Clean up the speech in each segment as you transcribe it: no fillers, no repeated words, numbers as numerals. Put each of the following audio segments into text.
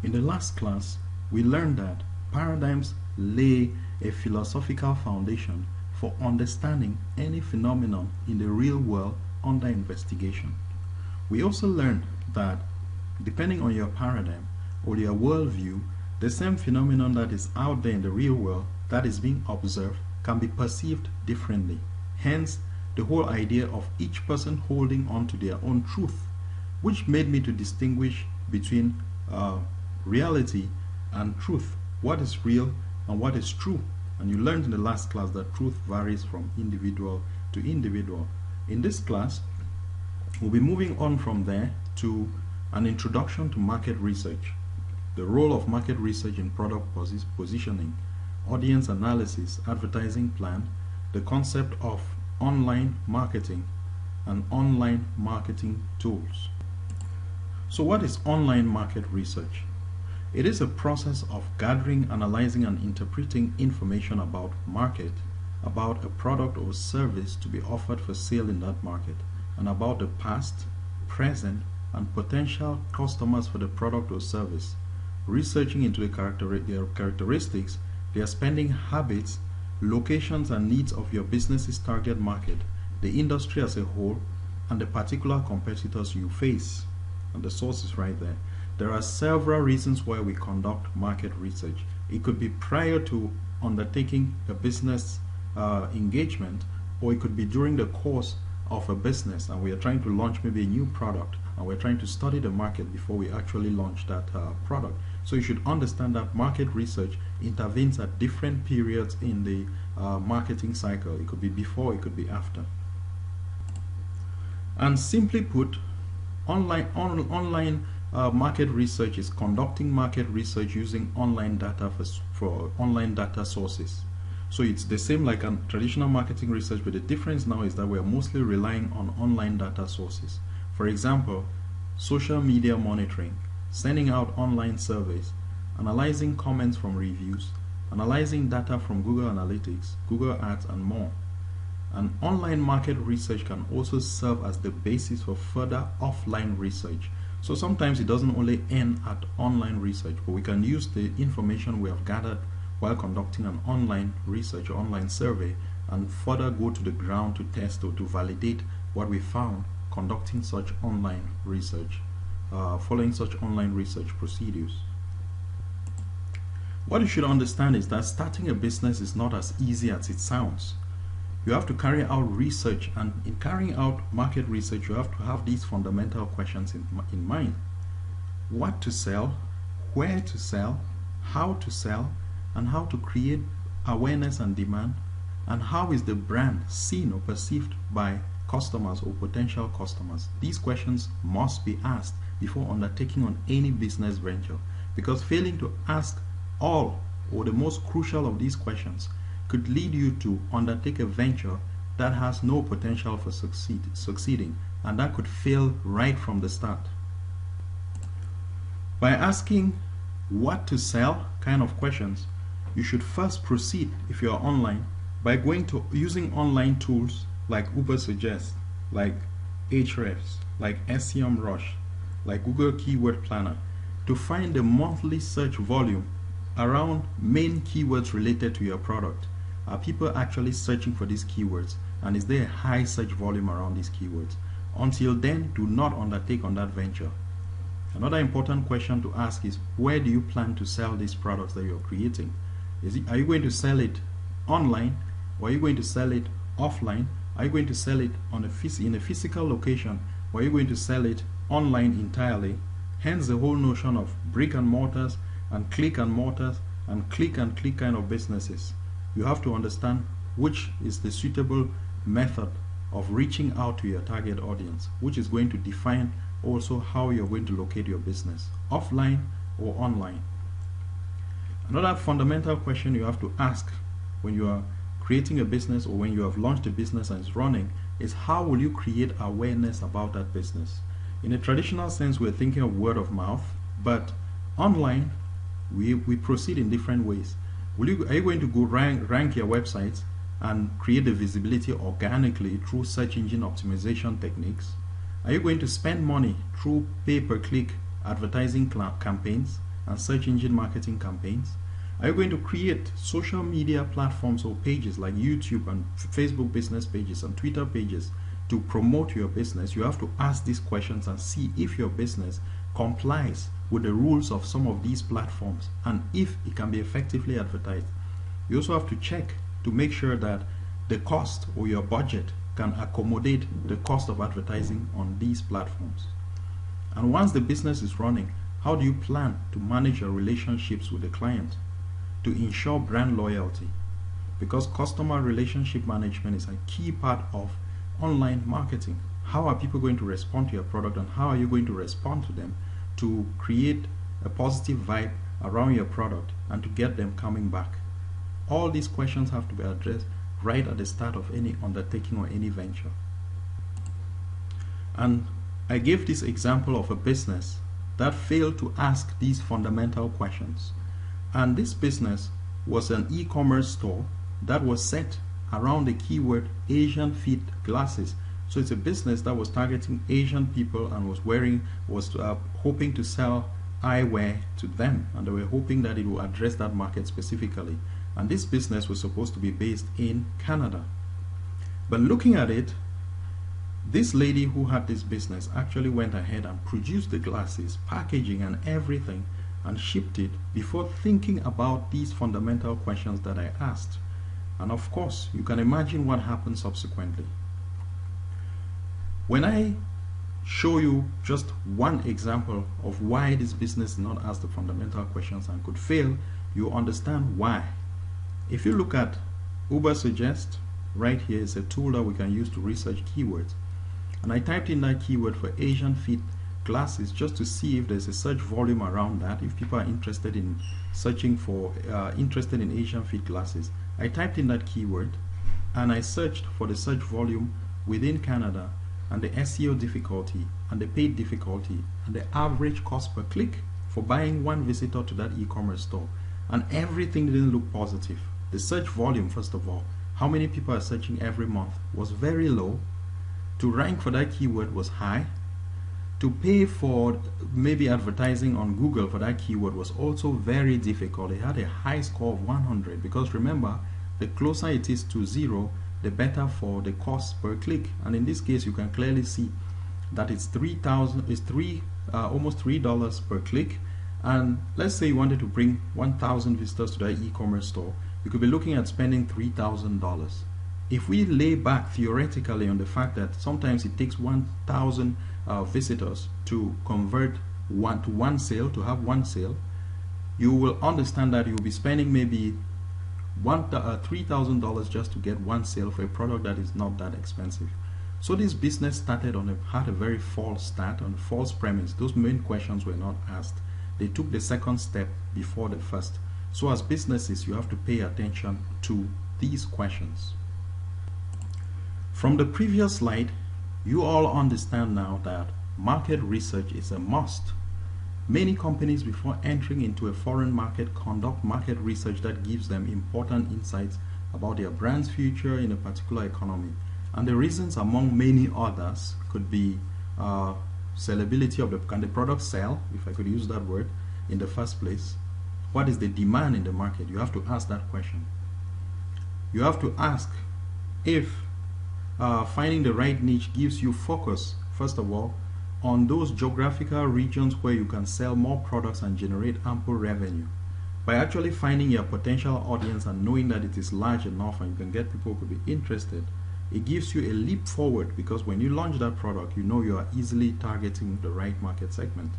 In the last class, we learned that paradigms lay a philosophical foundation for understanding any phenomenon in the real world under investigation. We also learned that depending on your paradigm or your worldview, the same phenomenon that is out there in the real world that is being observed can be perceived differently. Hence, the whole idea of each person holding on to their own truth, which made me to distinguish between reality and truth. What is real and what is true? And you learned in the last class that truth varies from individual to individual. In this class, we'll be moving on from there to an introduction to market research, the role of market research in product positioning, audience analysis, advertising plan, the concept of online marketing, and online marketing tools. So what is online market research? It is a process of gathering, analyzing, and interpreting information about market, about a product or service to be offered for sale in that market, and about the past, present, and potential customers for the product or service, researching into their characteristics, their spending habits, locations and needs of your business's target market, the industry as a whole, and the particular competitors you face. And the source is right there. There are several reasons why we conduct market research. It could be prior to undertaking a business engagement, or it could be during the course of a business and we are trying to launch maybe a new product and we're trying to study the market before we actually launch that product. So you should understand that market research intervenes at different periods in the marketing cycle. It could be before, it could be after. And simply put, online market research is conducting market research using online data for online data sources. So it's the same like a traditional marketing research, but the difference now is that we're mostly relying on online data sources. For example, social media monitoring, sending out online surveys, analyzing comments from reviews, analyzing data from Google Analytics, Google Ads, and more. And online market research can also serve as the basis for further offline research. So sometimes it doesn't only end at online research, but we can use the information we have gathered while conducting an online research or online survey and further go to the ground to test or to validate what we found conducting such online research, following such online research procedures. What you should understand is that starting a business is not as easy as it sounds. You have to carry out research, and in carrying out market research you have to have these fundamental questions in mind. What to sell, where to sell, how to sell, and how to create awareness and demand, and how is the brand seen or perceived by customers or potential customers. These questions must be asked before undertaking on any business venture, because failing to ask all or the most crucial of these questions could lead you to undertake a venture that has no potential for succeeding, and that could fail right from the start. By asking what to sell kind of questions, you should first proceed, if you are online, by going to using online tools like Ubersuggest, like Ahrefs, like SEMrush, like Google Keyword Planner, to find the monthly search volume around main keywords related to your product. Are people actually searching for these keywords, and is there a high search volume around these keywords? Until then, do not undertake on that venture. Another important question to ask is, where do you plan to sell these products that you're creating? Are you going to sell it online, or are you going to sell it offline? Are you going to sell it in a physical location, or are you going to sell it online entirely? Hence the whole notion of brick and mortars and click and mortars and click kind of businesses. You have to understand which is the suitable method of reaching out to your target audience, which is going to define also how you're going to locate your business, offline or online. Another fundamental question you have to ask when you are creating a business or when you have launched a business and it's running is, how will you create awareness about that business? In a traditional sense, we're thinking of word of mouth, but online we proceed in different ways. Are you going to go rank your websites and create the visibility organically through search engine optimization techniques? Are you going to spend money through pay-per-click advertising campaigns? and search engine marketing campaigns? Are you going to create social media platforms or pages like YouTube and Facebook business pages and Twitter pages to promote your business? You have to ask these questions and see if your business complies with the rules of some of these platforms and if it can be effectively advertised. You also have to check to make sure that the cost or your budget can accommodate the cost of advertising on these platforms. And once the business is running, how do you plan to manage your relationships with the client to ensure brand loyalty? Because customer relationship management is a key part of online marketing. How are people going to respond to your product, and how are you going to respond to them to create a positive vibe around your product and to get them coming back? All these questions have to be addressed right at the start of any undertaking or any venture. And I gave this example of a business that failed to ask these fundamental questions. And this business was an e-commerce store that was set around the keyword Asian fit glasses. So it's a business that was targeting Asian people and was hoping to sell eyewear to them, and they were hoping that it would address that market specifically. And this business was supposed to be based in Canada. But looking at it, this lady who had this business actually went ahead and produced the glasses, packaging and everything, and shipped it before thinking about these fundamental questions that I asked. And of course, you can imagine what happened subsequently. When I show you just one example of why this business did not ask the fundamental questions and could fail, you understand why. If you look at Ubersuggest, right here is a tool that we can use to research keywords. And I typed in that keyword for Asian fit glasses just to see if there's a search volume around that, if people are interested in searching for, interested in Asian fit glasses. I typed in that keyword and I searched for the search volume within Canada and the SEO difficulty and the paid difficulty and the average cost per click for buying one visitor to that e-commerce store. And everything didn't look positive. The search volume, first of all, how many people are searching every month, was very low. To rank for that keyword was high. To pay for maybe advertising on Google for that keyword was also very difficult. It had a high score of 100, because remember, the closer it is to 0, the better for the cost per click. And in this case, you can clearly see that it's almost $3 per click. And let's say you wanted to bring 1,000 visitors to that e-commerce store, you could be looking at spending $3,000. If we lay back theoretically on the fact that sometimes it takes 1,000 visitors to convert one sale, to have one sale, you will understand that you'll be spending maybe $3,000 just to get one sale for a product that is not that expensive. So this business started had a very false start, on a false premise. Those main questions were not asked. They took the second step before the first. So as businesses, you have to pay attention to these questions. From the previous slide, you all understand now that market research is a must. Many companies, before entering into a foreign market, conduct market research that gives them important insights about their brand's future in a particular economy. And the reasons, among many others, could be sellability of can the product sell, if I could use that word, in the first place? What is the demand in the market? You have to ask that question. You have to ask if finding the right niche gives you focus, first of all, on those geographical regions where you can sell more products and generate ample revenue. By actually finding your potential audience and knowing that it is large enough and you can get people who could be interested, it gives you a leap forward, because when you launch that product, you know you are easily targeting the right market segment.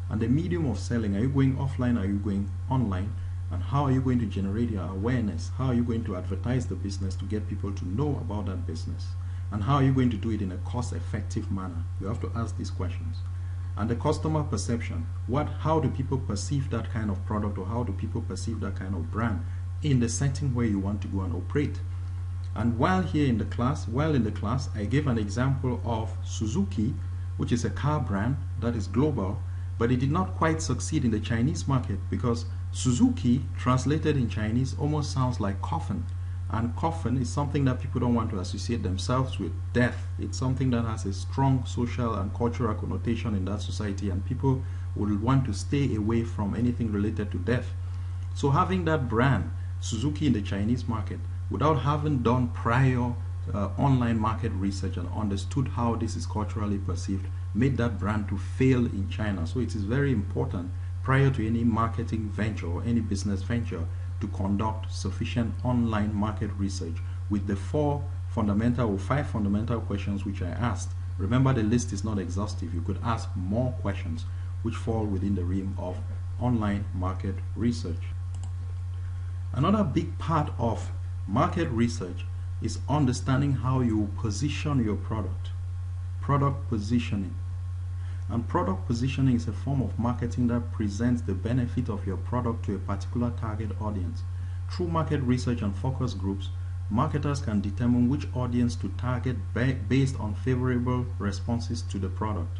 And the medium of selling, are you going offline, are you going online? And how are you going to generate your awareness? How are you going to advertise the business to get people to know about that business? And how are you going to do it in a cost-effective manner? You have to ask these questions. And the customer perception, how do people perceive that kind of product, or how do people perceive that kind of brand in the setting where you want to go and operate? And while in the class, I gave an example of Suzuki, which is a car brand that is global, but it did not quite succeed in the Chinese market, because Suzuki, translated in Chinese, almost sounds like coffin. And coffin is something that people don't want to associate themselves with death. It's something that has a strong social and cultural connotation in that society, and people will want to stay away from anything related to death. So having that brand, Suzuki, in the Chinese market, without having done prior online market research and understood how this is culturally perceived, made that brand to fail in China. So it is very important prior to any marketing venture or any business venture to conduct sufficient online market research with the 5 fundamental questions which I asked. Remember, the list is not exhaustive. You could ask more questions which fall within the realm of online market research. Another big part of market research is understanding how you position your product. Product positioning. And product positioning is a form of marketing that presents the benefit of your product to a particular target audience. Through market research and focus groups, marketers can determine which audience to target based on favorable responses to the product.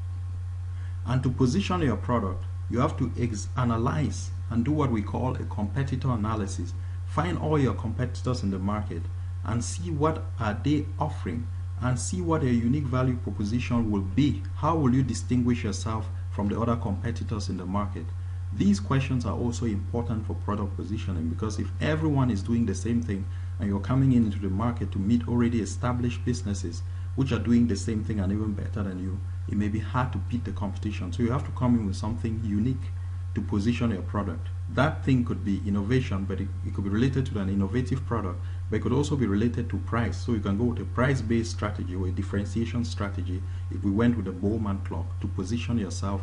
And to position your product, you have to analyze and do what we call a competitor analysis. Find all your competitors in the market and see what are they offering and see what their unique value proposition will be. How will you distinguish yourself from the other competitors in the market? These questions are also important for product positioning, because if everyone is doing the same thing and you're coming into the market to meet already established businesses which are doing the same thing and even better than you, it may be hard to beat the competition. So you have to come in with something unique to position your product. That thing could be innovation, but it could be related to an innovative product, but it could also be related to price. So you can go with a price-based strategy or a differentiation strategy if we went with a Bowman clock to position yourself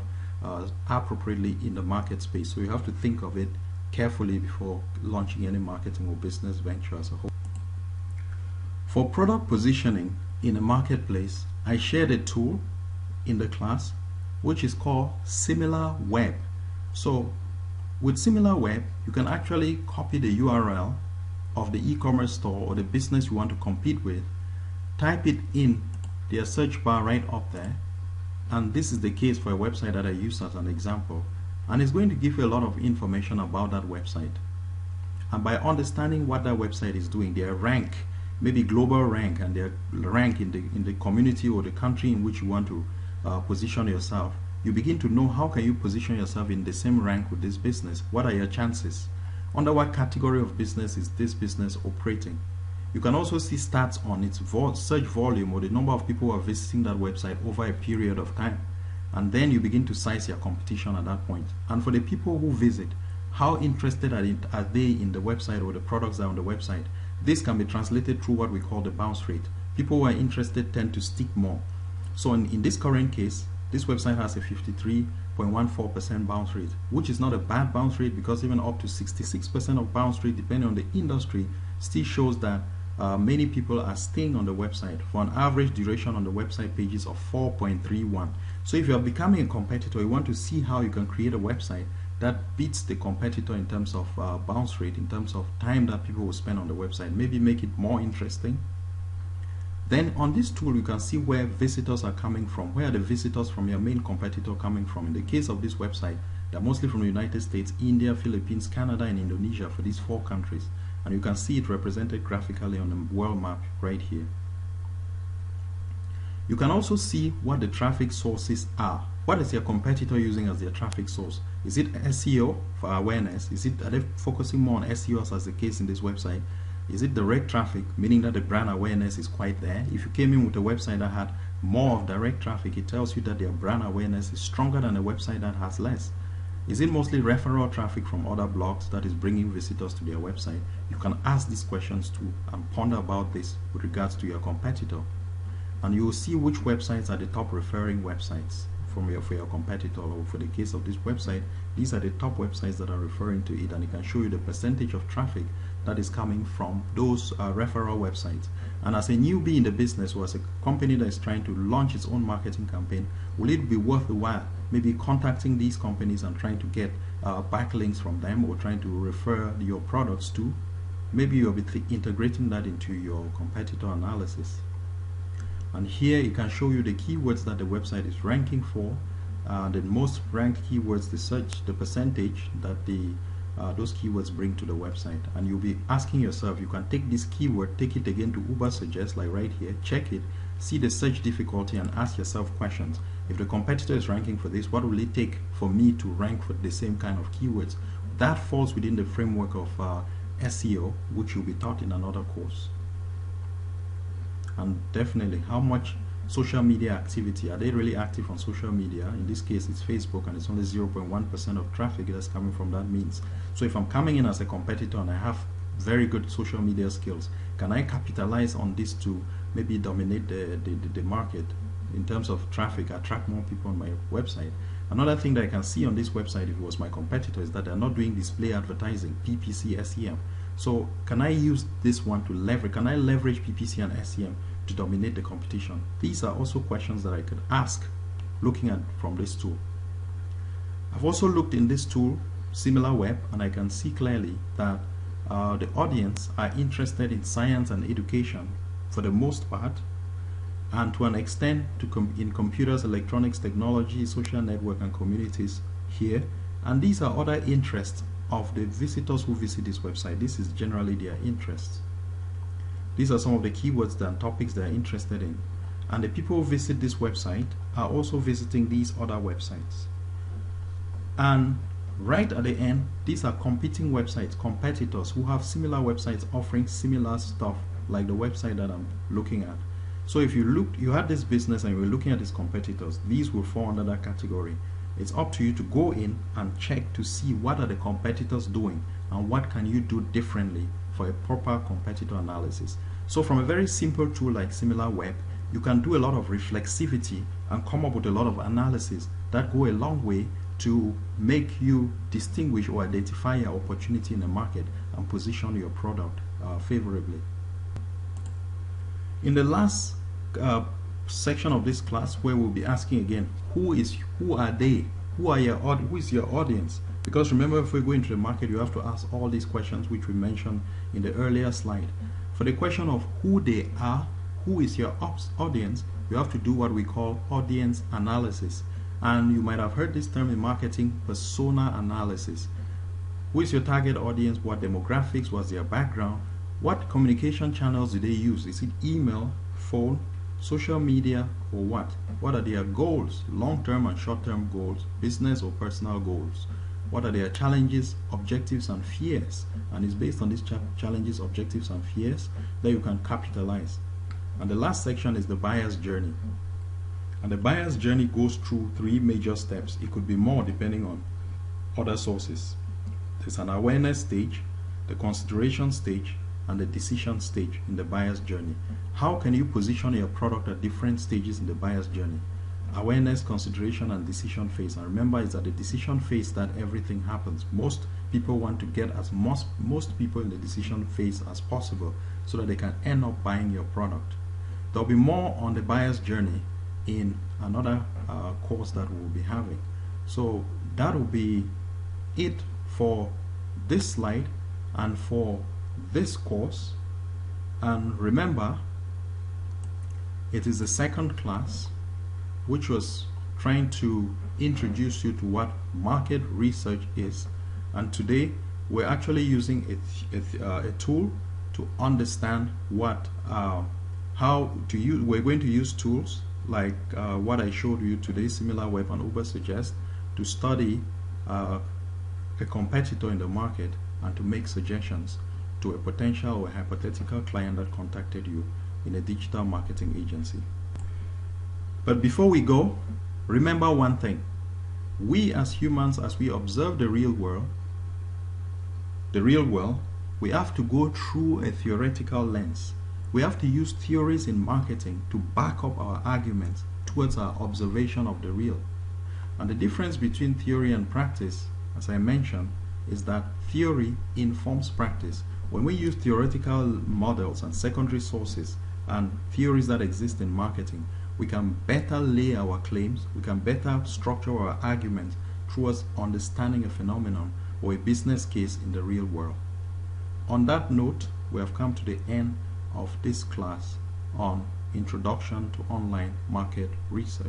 appropriately in the market space. So you have to think of it carefully before launching any marketing or business venture as a whole. For product positioning in a marketplace, I shared a tool in the class which is called SimilarWeb. So with SimilarWeb, you can actually copy the URL of the e-commerce store or the business you want to compete with, type it in their search bar right up there, and this is the case for a website that I use as an example, and it's going to give you a lot of information about that website. And by understanding what that website is doing, their rank, maybe global rank, and their rank in the community or the country in which you want to position yourself, you begin to know how can you position yourself in the same rank with this business. What are your chances? Under what category of business is this business operating? You can also see stats on its search volume or the number of people who are visiting that website over a period of time. And then you begin to size your competition at that point. And for the people who visit, how interested are they in the website or the products that are on the website? This can be translated through what we call the bounce rate. People who are interested tend to stick more. So in this current case, this website has a 53.14% bounce rate, which is not a bad bounce rate, because even up to 66% of bounce rate, depending on the industry, still shows that many people are staying on the website for an average duration on the website pages of 4.31. So if you are becoming a competitor, you want to see how you can create a website that beats the competitor in terms of bounce rate, in terms of time that people will spend on the website, maybe make it more interesting. Then on this tool, you can see where visitors are coming from. Where are the visitors from your main competitor coming from? In the case of this website, they're mostly from the United States, India, Philippines, Canada, and Indonesia, for these 4 countries. And you can see it represented graphically on the world map right here. You can also see what the traffic sources are. What is your competitor using as their traffic source? Is it SEO for awareness? Are they focusing more on SEO as the case in this website? Is it direct traffic, meaning that the brand awareness is quite there? If you came in with a website that had more of direct traffic, it tells you that their brand awareness is stronger than a website that has less. Is it mostly referral traffic from other blogs that is bringing visitors to their website? You can ask these questions too and ponder about this with regards to your competitor. And you will see which websites are the top referring websites for your competitor, or for the case of this website, these are the top websites that are referring to it, and it can show you the percentage of traffic that is coming from those referral websites. And as a newbie in the business, or as a company that is trying to launch its own marketing campaign, will it be worth the while maybe contacting these companies and trying to get backlinks from them, or trying to refer your products to? Maybe you'll be integrating that into your competitor analysis. And here it can show you the keywords that the website is ranking for, the most ranked keywords, the search, the percentage that those keywords bring to the website. And you'll be asking yourself, you can take this keyword, take it again to Ubersuggest, like right here, check it, see the search difficulty, and ask yourself questions. If the competitor is ranking for this, what will it take for me to rank for the same kind of keywords? That falls within the framework of SEO, which will be taught in another course. And definitely, how much social media activity, are they really active on social media? In this case, it's Facebook, and it's only 0.1% of traffic that's coming from that means. So if I'm coming in as a competitor and I have very good social media skills, can I capitalize on this to maybe dominate the market in terms of traffic, attract more people on my website? Another thing that I can see on this website, if it was my competitor, is that they're not doing display advertising, PPC, SEM. So can I use this one to leverage? Can I leverage PPC and SEM to dominate the competition? These are also questions that I could ask looking at from this tool. I've also looked in this tool, SimilarWeb, and I can see clearly that the audience are interested in science and education for the most part, and to an extent in computers, electronics, technology, social network, and communities here. And these are other interests of the visitors who visit this website. This is generally their interests. These are some of the keywords and topics they are interested in. And the people who visit this website are also visiting these other websites. And right at the end, these are competing websites, competitors who have similar websites offering similar stuff like the website that I'm looking at. So if you had this business and you were looking at its competitors, these will fall under that category. It's up to you to go in and check to see what are the competitors doing and what can you do differently for a proper competitor analysis. So from a very simple tool like SimilarWeb, you can do a lot of reflexivity and come up with a lot of analysis that go a long way to make you distinguish or identify your opportunity in the market and position your product favorably. In the last section of this class, where we'll be asking again, who are they? Who is your audience? Because remember, if we go into the market, you have to ask all these questions which we mentioned in the earlier slide. For the question of who they are, who is your audience, you have to do what we call audience analysis. And you might have heard this term in marketing, persona analysis. Who is your target audience? What demographics? What's their background? What communication channels do they use? Is it email, phone, social media, or what? What are their goals, long-term and short-term goals, business or personal goals? What are their challenges, objectives, and fears? And it's based on these challenges, objectives, and fears that you can capitalize. And the last section is the buyer's journey. And the buyer's journey goes through 3 major steps. It could be more depending on other sources. There's an awareness stage, the consideration stage, and the decision stage in the buyer's journey. How can you position your product at different stages in the buyer's journey? Awareness, consideration, and decision phase. And remember, it's at the decision phase that everything happens. Most people want to get as most people in the decision phase as possible so that they can end up buying your product. There'll be more on the buyer's journey in another course that we'll be having. So that will be it for this slide and for this course. And remember, it is the second class, which was trying to introduce you to what market research is. And today we're actually using a tool to understand what how to use. We're going to use tools like what I showed you today, SimilarWeb and Ubersuggest, to study a competitor in the market and to make suggestions to a potential or hypothetical client that contacted you in a digital marketing agency. But before we go, remember one thing. We as humans, as we observe the real world, we have to go through a theoretical lens. We have to use theories in marketing to back up our arguments towards our observation of the real. And the difference between theory and practice, as I mentioned, is that theory informs practice. When we use theoretical models and secondary sources and theories that exist in marketing, we can better lay our claims, we can better structure our arguments towards understanding a phenomenon or a business case in the real world. On that note, we have come to the end of this class on Introduction to Online Market Research.